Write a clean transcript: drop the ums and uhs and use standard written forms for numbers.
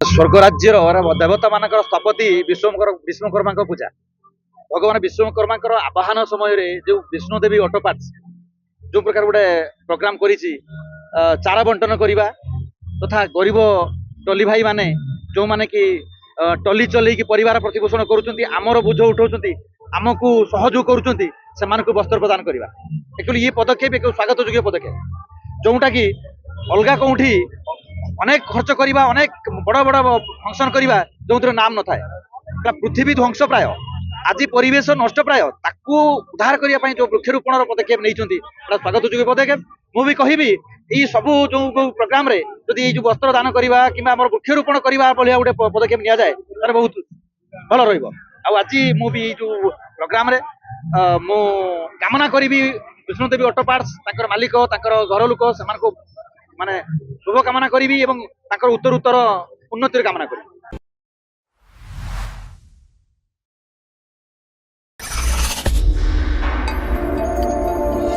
स्वर्ग राज्यर देवता मान स्थपति विश्वकर्मा पूजा भगवान विश्वकर्मा आवाहन समय जो विष्णुदेवी ऑटोपार्ट्स जो प्रकार गोटे प्रोग्राम करिछि चारा बंटन करवा तथा गरीब टली भाई माने जो माने कि टली चल परिवार प्रतिपोषण करुँचर बोझ उठाउछन्ति आमको सहयोग करुँचन्ति से वस्त्र प्रदान करवा एक्चुअली ये पदक्षेप एक स्वागत योग्य पदक्षेप जोटा कि अलगा कौटी अनेक खर्च करवा अनेक बड़ बड़ फंक्शन करवा जो नाम न था पृथ्वी ध्वंस प्राय आज परिवेश नष्ट प्राय ताकू उद्धार करने जो वृक्षरोपण पदक्षेप नहीं स्वागत योग्य पदक्षेप मुझे कहबी यही सबू जो प्रोग्राम रे जदि जो वस्त्र दान करवा कि वृक्षरोपण करवा गोटे पदक्षेप नि जाए तार बहुत भल रज मुझे जो प्रोग्राम रे मु कामना करी विष्णुदेवी ऑटो पार्ट्स मालिक घर लोक से माने शुभ कामना करी उत्तर उत्तर उन्नति कामना करी।